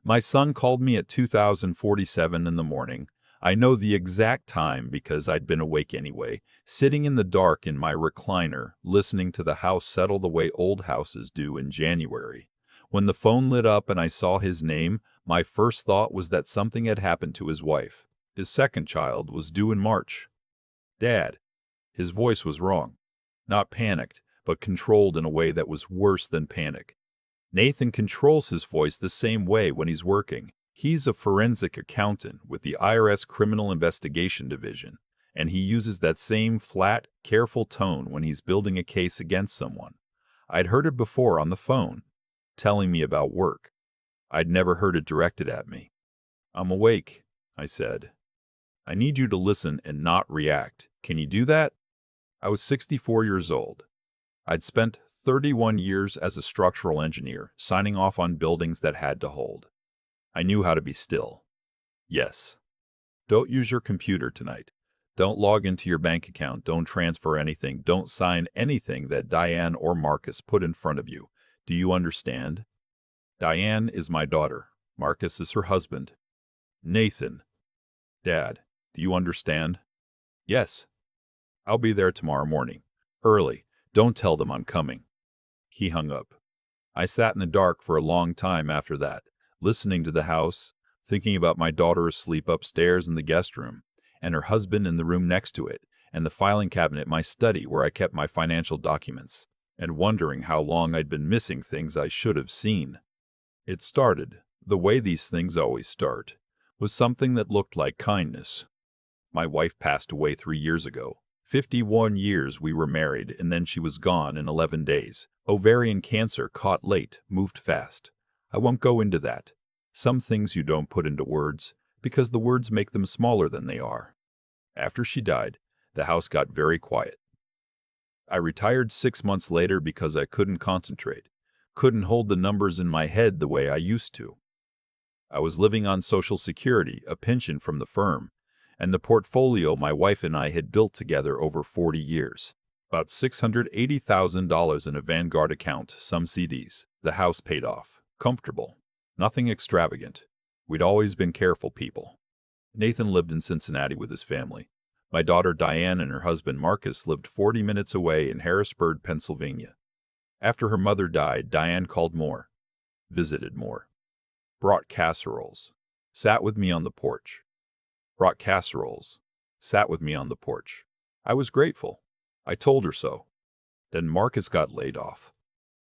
My son called me at 2047 in the morning. I know the exact time because I'd been awake anyway, sitting in the dark in my recliner, listening to the house settle the way old houses do in January. When the phone lit up and I saw his name, my first thought was that something had happened to his wife. His second child was due in March. Dad. His voice was wrong. Not panicked, but controlled in a way that was worse than panic. Nathan controls his voice the same way when he's working. He's a forensic accountant with the IRS Criminal Investigation Division, and he uses that same flat, careful tone when he's building a case against someone. I'd heard it before on the phone, telling me about work. I'd never heard it directed at me. "I'm awake," I said. "I need you to listen and not react. Can you do that?" I was 64 years old. I'd spent 31 years as a structural engineer, signing off on buildings that had to hold. I knew how to be still. "Yes. Don't use your computer tonight. Don't log into your bank account. Don't transfer anything. Don't sign anything that Diane or Marcus put in front of you. Do you understand? Diane is my daughter. Marcus is her husband. Nathan. Dad, do you understand?" "Yes. I'll be there tomorrow morning. Early. Don't tell them I'm coming." He hung up. I sat in the dark for a long time after that, listening to the house, thinking about my daughter asleep upstairs in the guest room, and her husband in the room next to it, and the filing cabinet in my study where I kept my financial documents, and wondering how long I'd been missing things I should have seen. It started, the way these things always start, with something that looked like kindness. My wife passed away 3 years ago. 51 years we were married, and then she was gone in 11 days. Ovarian cancer caught late, moved fast. I won't go into that. Some things you don't put into words, because the words make them smaller than they are. After she died, the house got very quiet. I retired 6 months later because I couldn't concentrate, couldn't hold the numbers in my head the way I used to. I was living on Social Security, a pension from the firm, and the portfolio my wife and I had built together over 40 years. About $680,000 in a Vanguard account, some CDs. The house paid off. Comfortable. Nothing extravagant. We'd always been careful people. Nathan lived in Cincinnati with his family. My daughter Diane and her husband Marcus lived 40 minutes away in Harrisburg, Pennsylvania. After her mother died, Diane called more, visited more, brought casseroles, sat with me on the porch. Brought casseroles, sat with me on the porch. I was grateful. I told her so. Then Marcus got laid off.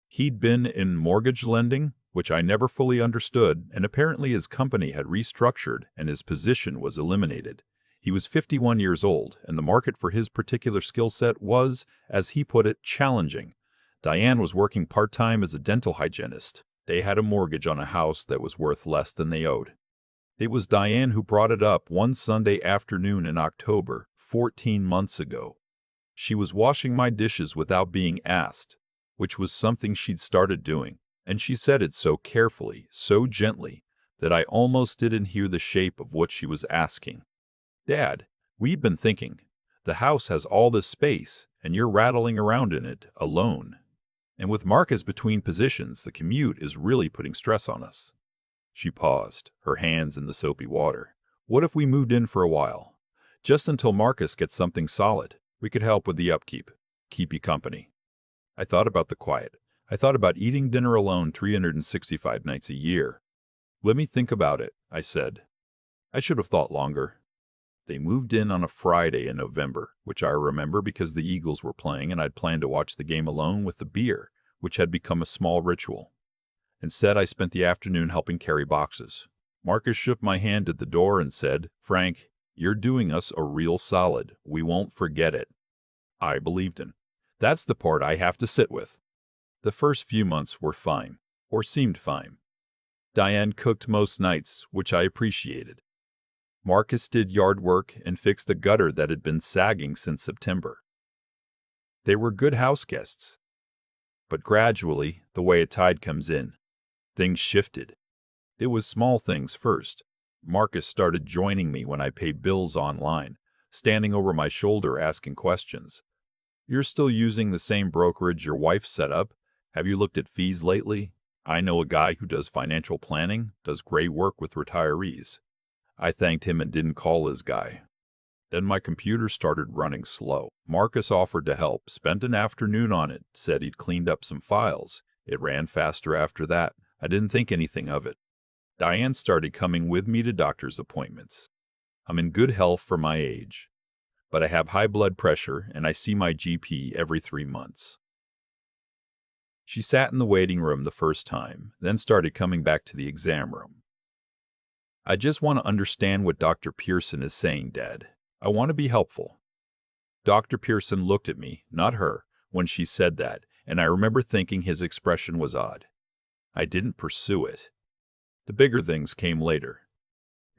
He'd been in mortgage lending, which I never fully understood, and apparently his company had restructured and his position was eliminated. He was 51 years old, and the market for his particular skill set was, as he put it, challenging. Diane was working part-time as a dental hygienist. They had a mortgage on a house that was worth less than they owed. It was Diane who brought it up one Sunday afternoon in October, 14 months ago. She was washing my dishes without being asked, which was something she'd started doing, and she said it so carefully, so gently, that I almost didn't hear the shape of what she was asking. "Dad, we've been thinking. The house has all this space, and you're rattling around in it, alone. And with Marcus between positions, the commute is really putting stress on us." She paused, her hands in the soapy water. "What if we moved in for a while? Just until Marcus gets something solid. We could help with the upkeep. Keep you company." I thought about the quiet. I thought about eating dinner alone 365 nights a year. "Let me think about it," I said. I should have thought longer. They moved in on a Friday in November, which I remember because the Eagles were playing and I'd planned to watch the game alone with the beer, which had become a small ritual. Instead, I spent the afternoon helping carry boxes. Marcus shook my hand at the door and said, "Frank, you're doing us a real solid. We won't forget it." I believed him. That's the part I have to sit with. The first few months were fine, or seemed fine. Diane cooked most nights, which I appreciated. Marcus did yard work and fixed the gutter that had been sagging since September. They were good house guests. But gradually, the way a tide comes in, things shifted. It was small things first. Marcus started joining me when I paid bills online, standing over my shoulder asking questions. "You're still using the same brokerage your wife set up? Have you looked at fees lately?" I know a guy who does financial planning, does great work with retirees. I thanked him and didn't call his guy. Then my computer started running slow. Marcus offered to help, spent an afternoon on it, said he'd cleaned up some files. It ran faster after that. I didn't think anything of it. Diane started coming with me to doctor's appointments. I'm in good health for my age, but I have high blood pressure and I see my GP every 3 months. She sat in the waiting room the first time, then started coming back to the exam room. I just want to understand what Dr. Pearson is saying, Dad. I want to be helpful. Dr. Pearson looked at me, not her, when she said that, and I remember thinking his expression was odd. I didn't pursue it. The bigger things came later.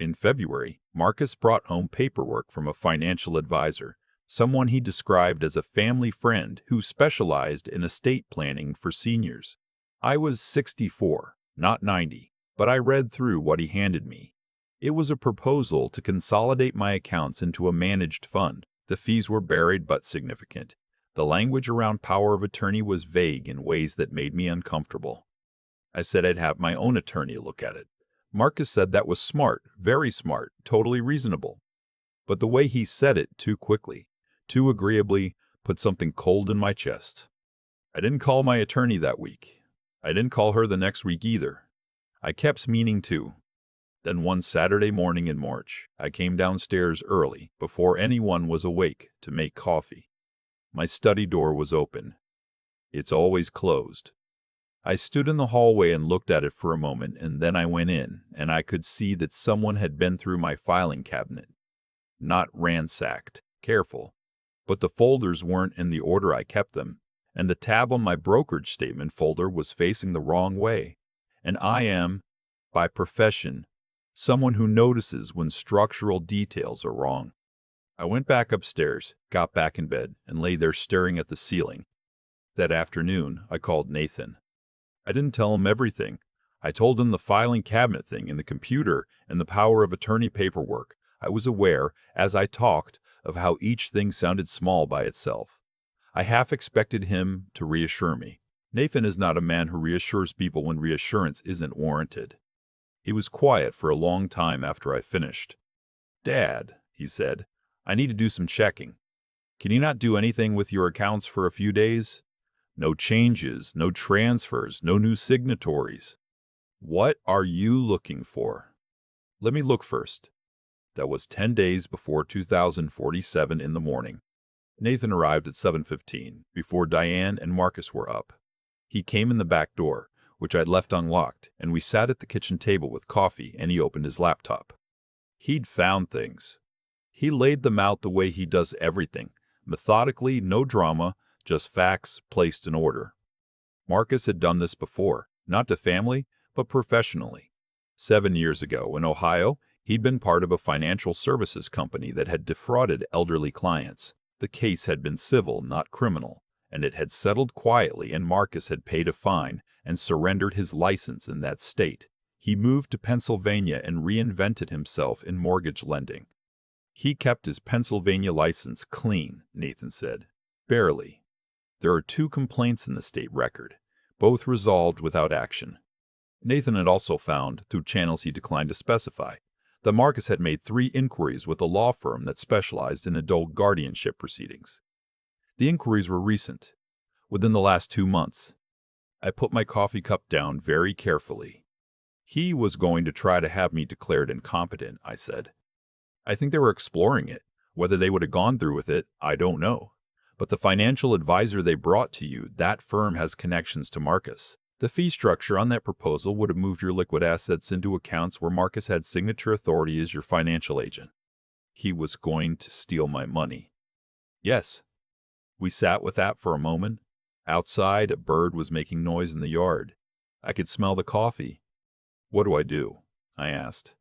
In February, Marcus brought home paperwork from a financial advisor, someone he described as a family friend who specialized in estate planning for seniors. I was 64, not 90, but I read through what he handed me. It was a proposal to consolidate my accounts into a managed fund. The fees were buried but significant. The language around power of attorney was vague in ways that made me uncomfortable. I said I'd have my own attorney look at it. Marcus said that was smart, very smart, totally reasonable. But the way he said it too quickly, too agreeably, put something cold in my chest. I didn't call my attorney that week. I didn't call her the next week either. I kept meaning to. Then one Saturday morning in March, I came downstairs early, before anyone was awake, to make coffee. My study door was open. It's always closed. I stood in the hallway and looked at it for a moment, and then I went in, and I could see that someone had been through my filing cabinet. Not ransacked, careful, but the folders weren't in the order I kept them, and the tab on my brokerage statement folder was facing the wrong way. And I am, by profession, someone who notices when structural details are wrong. I went back upstairs, got back in bed, and lay there staring at the ceiling. That afternoon, I called Nathan. I didn't tell him everything. I told him the filing cabinet thing and the computer and the power of attorney paperwork. I was aware, as I talked, of how each thing sounded small by itself. I half expected him to reassure me. Nathan is not a man who reassures people when reassurance isn't warranted. He was quiet for a long time after I finished. "Dad," he said, "I need to do some checking. Can you not do anything with your accounts for a few days? No changes, no transfers, no new signatories. What are you looking for?" "Let me look first." That was 10 days before 2047 in the morning. Nathan arrived at 7:15, before Diane and Marcus were up. He came in the back door, which I'd left unlocked, and we sat at the kitchen table with coffee, and he opened his laptop. He'd found things. He laid them out the way he does everything, methodically, no drama, just facts placed in order. Marcus had done this before, not to family, but professionally. 7 years ago, in Ohio, he'd been part of a financial services company that had defrauded elderly clients. The case had been civil, not criminal, and it had settled quietly, and Marcus had paid a fine and surrendered his license in that state. He moved to Pennsylvania and reinvented himself in mortgage lending. He kept his Pennsylvania license clean, Nathan said. Barely. There are 2 complaints in the state record, both resolved without action. Nathan had also found, through channels he declined to specify, that Marcus had made 3 inquiries with a law firm that specialized in adult guardianship proceedings. The inquiries were recent, within the last 2 months. I put my coffee cup down very carefully. He was going to try to have me declared incompetent, I said. I think they were exploring it. Whether they would have gone through with it, I don't know. But the financial advisor they brought to you, that firm has connections to Marcus. The fee structure on that proposal would have moved your liquid assets into accounts where Marcus had signature authority as your financial agent. He was going to steal my money. Yes. We sat with that for a moment. Outside, a bird was making noise in the yard. I could smell the coffee. "What do I do?" I asked.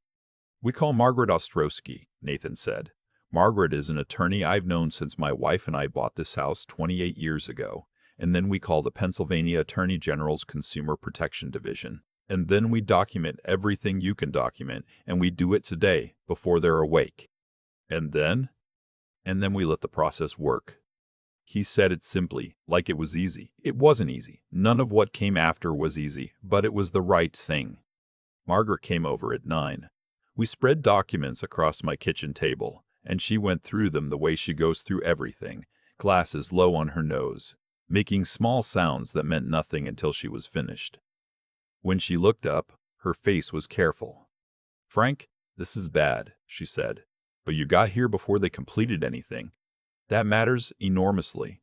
"We call Margaret Ostrowski," Nathan said. "Margaret is an attorney I've known since my wife and I bought this house 28 years ago. And then we call the Pennsylvania Attorney General's Consumer Protection Division. And then we document everything you can document, and we do it today, before they're awake. And then we let the process work." He said it simply, like it was easy. It wasn't easy. None of what came after was easy, but it was the right thing. Margaret came over at 9. We spread documents across my kitchen table, and she went through them the way she goes through everything, glasses low on her nose, making small sounds that meant nothing until she was finished. When she looked up, her face was careful. "Frank, this is bad," she said, "but you got here before they completed anything. That matters enormously."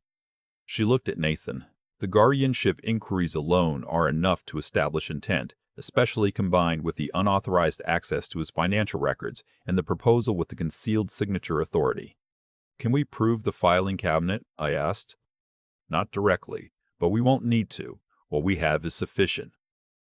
She looked at Nathan. The guardianship inquiries alone are enough to establish intent, especially combined with the unauthorized access to his financial records and the proposal with the concealed signature authority. "Can we prove the filing cabinet?" I asked. "Not directly, but we won't need to. What we have is sufficient."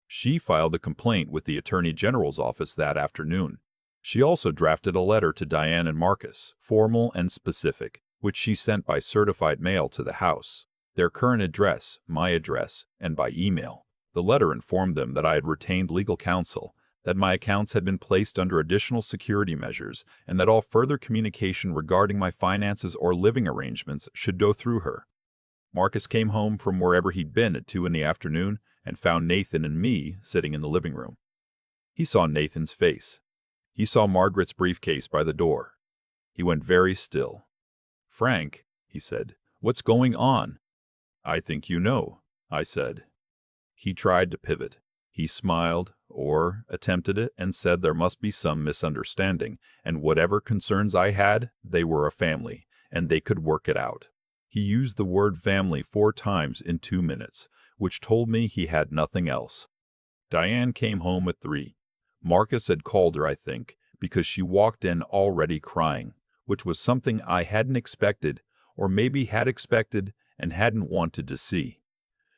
She filed a complaint with the Attorney General's office that afternoon. She also drafted a letter to Diane and Marcus, formal and specific, which she sent by certified mail to the house, their current address, my address, and by email. The letter informed them that I had retained legal counsel, that my accounts had been placed under additional security measures, and that all further communication regarding my finances or living arrangements should go through her. Marcus came home from wherever he'd been at 2 in the afternoon and found Nathan and me sitting in the living room. He saw Nathan's face. He saw Margaret's briefcase by the door. He went very still. "Frank," he said, "what's going on?" "I think you know," I said. He tried to pivot. He smiled, or attempted it, and said there must be some misunderstanding, and whatever concerns I had, they were a family, and they could work it out. He used the word family 4 times in 2 minutes, which told me he had nothing else. Diane came home at 3. Marcus had called her, I think, because she walked in already crying, which was something I hadn't expected, or maybe had expected and hadn't wanted to see.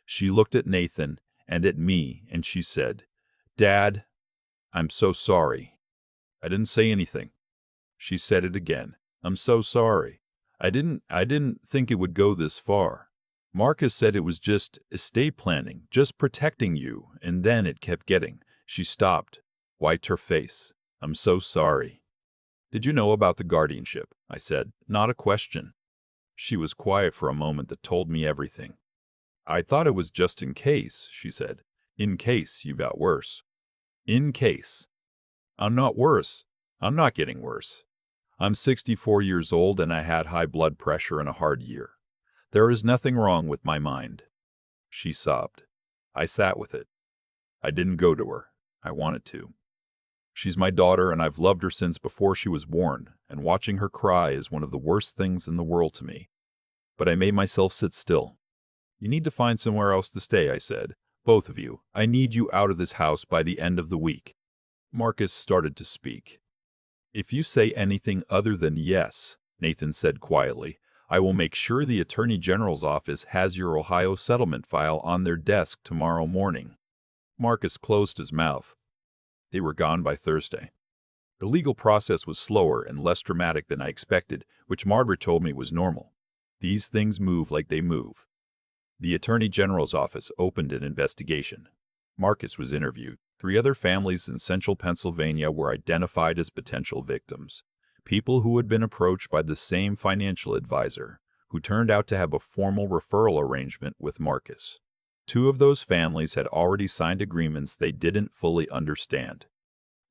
She looked at Nathan and at me, and she said, "Dad, I'm so sorry." I didn't say anything. She said it again. "I'm so sorry. I didn't think it would go this far. Marcus said it was just estate planning, just protecting you, and then it kept getting." She stopped, wiped her face. "I'm so sorry." "Did you know about the guardianship?" I said, not a question. She was quiet for a moment that told me everything. "I thought it was just in case," she said. "In case you got worse." "In case." I'm not worse. I'm not getting worse. I'm 64 years old and I had high blood pressure and a hard year. There is nothing wrong with my mind." She sobbed. I sat with it. I didn't go to her. I wanted to. She's my daughter and I've loved her since before she was born, and watching her cry is one of the worst things in the world to me. But I made myself sit still. "You need to find somewhere else to stay," I said. "Both of you. I need you out of this house by the end of the week." Marcus started to speak. "If you say anything other than yes," Nathan said quietly, "I will make sure the Attorney General's office has your Ohio settlement file on their desk tomorrow morning." Marcus closed his mouth. They were gone by Thursday. The legal process was slower and less dramatic than I expected, which Margaret told me was normal. These things move like they move. The Attorney General's office opened an investigation. Marcus was interviewed. 3 other families in central Pennsylvania were identified as potential victims. People who had been approached by the same financial advisor, who turned out to have a formal referral arrangement with Marcus. 2 of those families had already signed agreements they didn't fully understand.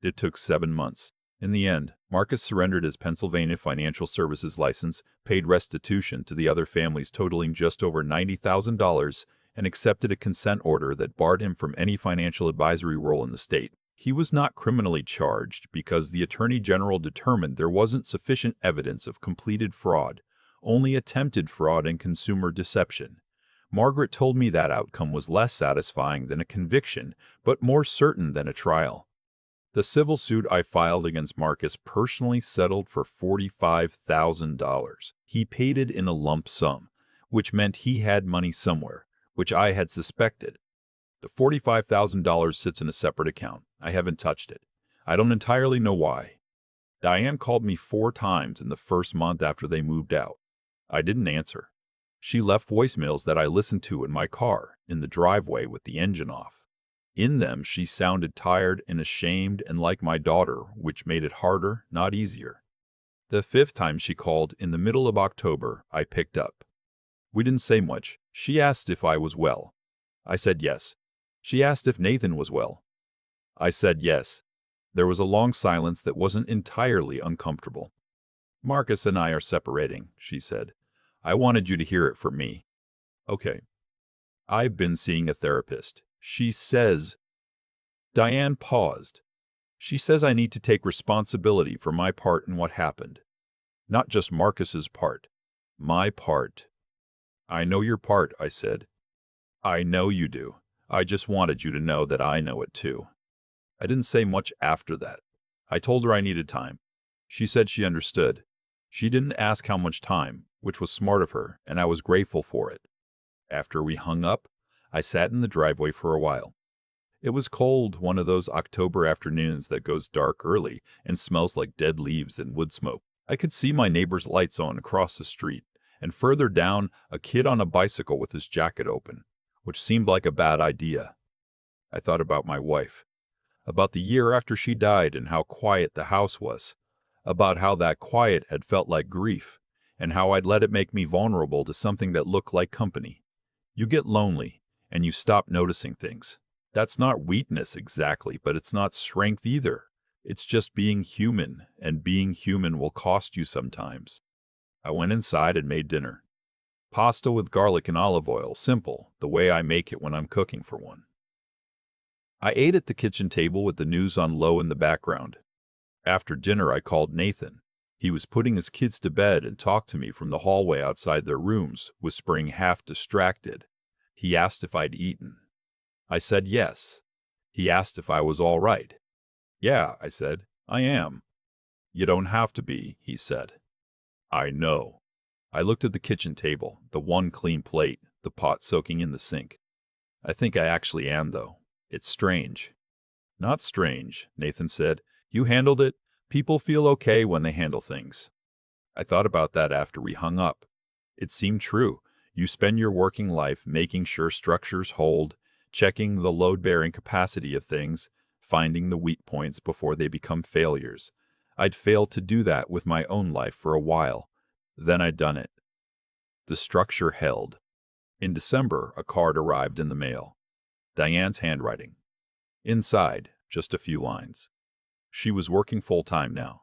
It took 7 months. In the end, Marcus surrendered his Pennsylvania financial services license, paid restitution to the other families totaling just over $90,000, and accepted a consent order that barred him from any financial advisory role in the state. He was not criminally charged because the Attorney General determined there wasn't sufficient evidence of completed fraud, only attempted fraud and consumer deception. Margaret told me that outcome was less satisfying than a conviction, but more certain than a trial. The civil suit I filed against Marcus personally settled for $45,000. He paid it in a lump sum, which meant he had money somewhere, which I had suspected. The $45,000 sits in a separate account. I haven't touched it. I don't entirely know why. Diane called me 4 times in the first month after they moved out. I didn't answer. She left voicemails that I listened to in my car, in the driveway with the engine off. In them, she sounded tired and ashamed and like my daughter, which made it harder, not easier. The 5th time she called, in the middle of October, I picked up. We didn't say much. She asked if I was well. I said yes. She asked if Nathan was well. I said yes. There was a long silence that wasn't entirely uncomfortable. Marcus and I are separating, she said. I wanted you to hear it from me. Okay. I've been seeing a therapist. She says... Diane paused. She says I need to take responsibility for my part in what happened. Not just Marcus's part. My part. I know your part, I said. I know you do. I just wanted you to know that I know it too. I didn't say much after that. I told her I needed time. She said she understood. She didn't ask how much time, which was smart of her, and I was grateful for it. After we hung up, I sat in the driveway for a while. It was cold, one of those October afternoons that goes dark early and smells like dead leaves and wood smoke. I could see my neighbor's lights on across the street, and further down, a kid on a bicycle with his jacket open, which seemed like a bad idea. I thought about my wife, about the year after she died and how quiet the house was, about how that quiet had felt like grief, and how I'd let it make me vulnerable to something that looked like company. You get lonely, and you stop noticing things. That's not weakness exactly, but it's not strength either. It's just being human, and being human will cost you sometimes. I went inside and made dinner. Pasta with garlic and olive oil, simple, the way I make it when I'm cooking for one. I ate at the kitchen table with the news on low in the background. After dinner, I called Nathan. He was putting his kids to bed and talked to me from the hallway outside their rooms, whispering half distracted. He asked if I'd eaten. I said yes. He asked if I was all right. Yeah, I said, I am. You don't have to be, he said. I know. I looked at the kitchen table, the one clean plate, the pot soaking in the sink. I think I actually am, though. It's strange. Not strange, Nathan said. You handled it. People feel okay when they handle things. I thought about that after we hung up. It seemed true. You spend your working life making sure structures hold, checking the load-bearing capacity of things, finding the weak points before they become failures. I'd failed to do that with my own life for a while. Then I'd done it. The structure held. In December, a card arrived in the mail. Diane's handwriting. Inside, just a few lines. She was working full-time now.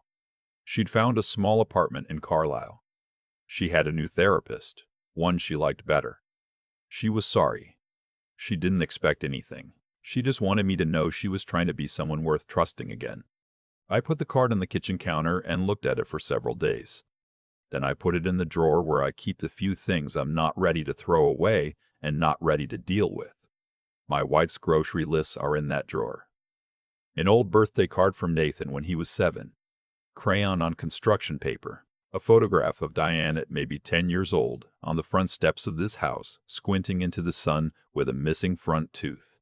She'd found a small apartment in Carlisle. She had a new therapist, one she liked better. She was sorry. She didn't expect anything. She just wanted me to know she was trying to be someone worth trusting again. I put the card on the kitchen counter and looked at it for several days. Then I put it in the drawer where I keep the few things I'm not ready to throw away and not ready to deal with. My wife's grocery lists are in that drawer. An old birthday card from Nathan when he was 7. Crayon on construction paper. A photograph of Diane at maybe 10 years old on the front steps of this house, squinting into the sun with a missing front tooth.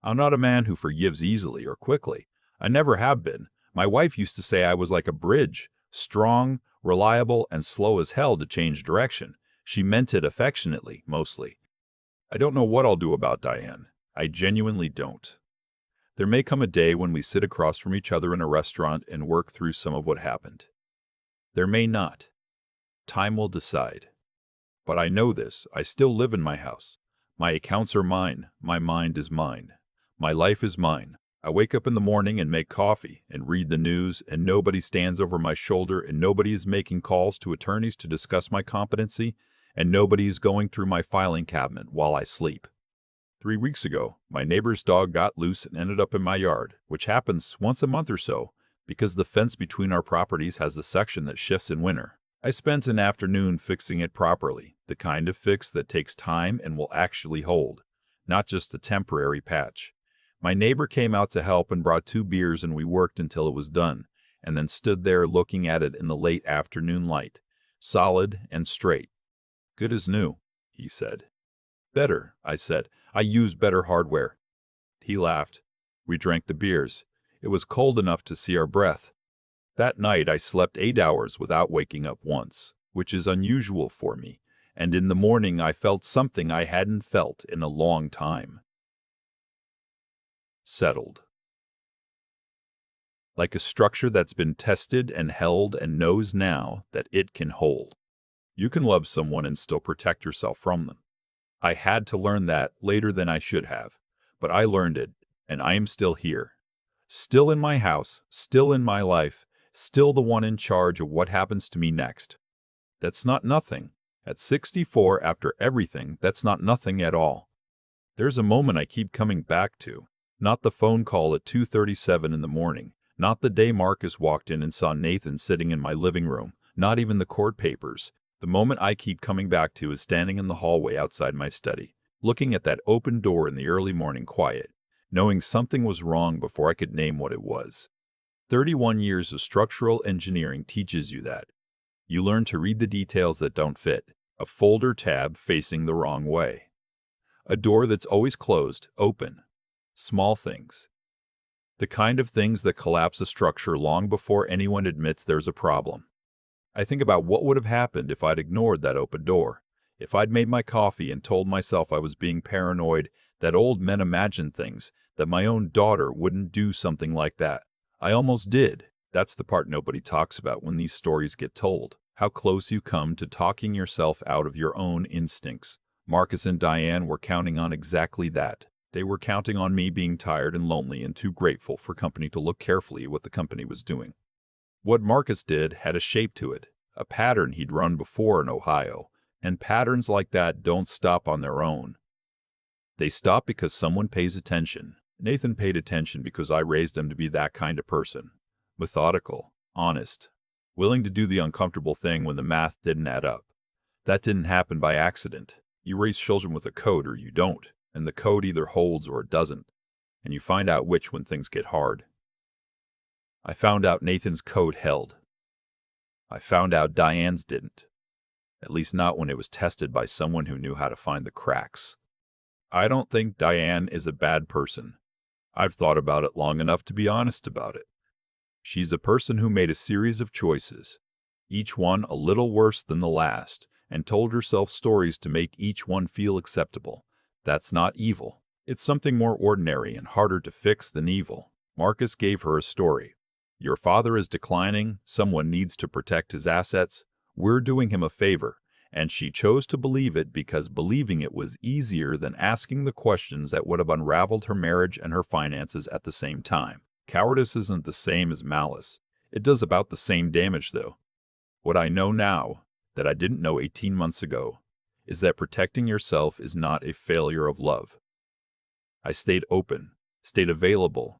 I'm not a man who forgives easily or quickly. I never have been. My wife used to say I was like a bridge, strong, reliable, and slow as hell to change direction. She meant it affectionately, mostly. I don't know what I'll do about Diane. I genuinely don't. There may come a day when we sit across from each other in a restaurant and work through some of what happened. There may not. Time will decide. But I know this. I still live in my house. My accounts are mine. My mind is mine. My life is mine. I wake up in the morning and make coffee and read the news, and nobody stands over my shoulder, and nobody is making calls to attorneys to discuss my competency, and nobody is going through my filing cabinet while I sleep. 3 weeks ago, my neighbor's dog got loose and ended up in my yard, which happens once a month or so, because the fence between our properties has a section that shifts in winter. I spent an afternoon fixing it properly, the kind of fix that takes time and will actually hold, not just a temporary patch. My neighbor came out to help and brought 2 beers, and we worked until it was done, and then stood there looking at it in the late afternoon light, solid and straight. Good as new, he said. Better, I said. I use better hardware. He laughed. We drank the beers. It was cold enough to see our breath. That night I slept 8 hours without waking up once, which is unusual for me, and in the morning I felt something I hadn't felt in a long time. Settled. Like a structure that's been tested and held and knows now that it can hold. You can love someone and still protect yourself from them. I had to learn that later than I should have, but I learned it, and I am still here. Still in my house, still in my life, still the one in charge of what happens to me next. That's not nothing. At 64, after everything, that's not nothing at all. There's a moment I keep coming back to. Not the phone call at 2:37 in the morning. Not the day Marcus walked in and saw Nathan sitting in my living room. Not even the court papers. The moment I keep coming back to is standing in the hallway outside my study, looking at that open door in the early morning quiet, knowing something was wrong before I could name what it was. 31 years of structural engineering teaches you that. You learn to read the details that don't fit. A folder tab facing the wrong way. A door that's always closed, open. Small things. The kind of things that collapse a structure long before anyone admits there's a problem. I think about what would have happened if I'd ignored that open door. If I'd made my coffee and told myself I was being paranoid, that old men imagine things, that my own daughter wouldn't do something like that. I almost did. That's the part nobody talks about when these stories get told. How close you come to talking yourself out of your own instincts. Marcus and Diane were counting on exactly that. They were counting on me being tired and lonely and too grateful for company to look carefully at what the company was doing. What Marcus did had a shape to it, a pattern he'd run before in Ohio, and patterns like that don't stop on their own. They stop because someone pays attention. Nathan paid attention because I raised him to be that kind of person. Methodical, honest, willing to do the uncomfortable thing when the math didn't add up. That didn't happen by accident. You raise children with a code or you don't, and the code either holds or it doesn't, and you find out which when things get hard. I found out Nathan's code held. I found out Diane's didn't. At least not when it was tested by someone who knew how to find the cracks. I don't think Diane is a bad person. I've thought about it long enough to be honest about it. She's a person who made a series of choices, each one a little worse than the last, and told herself stories to make each one feel acceptable. That's not evil. It's something more ordinary and harder to fix than evil. Marcus gave her a story. Your father is declining, someone needs to protect his assets, we're doing him a favor, and she chose to believe it because believing it was easier than asking the questions that would have unraveled her marriage and her finances at the same time. Cowardice isn't the same as malice. It does about the same damage, though. What I know now, that I didn't know 18 months ago, is that protecting yourself is not a failure of love. I stayed open, stayed available,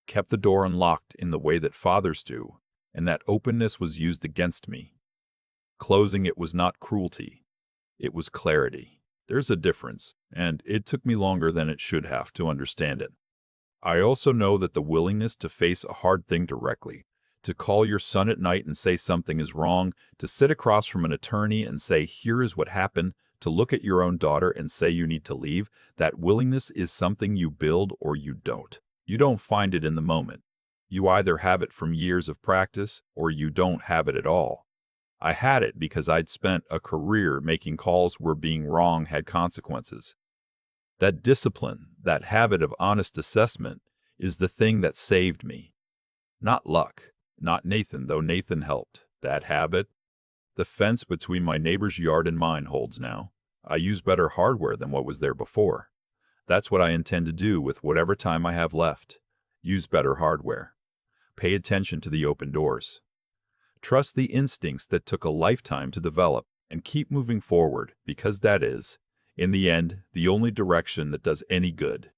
kept the door unlocked in the way that fathers do, and that openness was used against me. Closing it was not cruelty. It was clarity. There's a difference, and it took me longer than it should have to understand it. I also know that the willingness to face a hard thing directly, to call your son at night and say something is wrong, to sit across from an attorney and say, here is what happened, to look at your own daughter and say you need to leave, that willingness is something you build or you don't. You don't find it in the moment. You either have it from years of practice or you don't have it at all. I had it because I'd spent a career making calls where being wrong had consequences. That discipline, that habit of honest assessment, is the thing that saved me. Not luck, not Nathan, though Nathan helped. That habit, the fence between my neighbor's yard and mine holds now. I use better hardware than what was there before. That's what I intend to do with whatever time I have left. Use better hardware. Pay attention to the open doors. Trust the instincts that took a lifetime to develop, and keep moving forward, because that is, in the end, the only direction that does any good.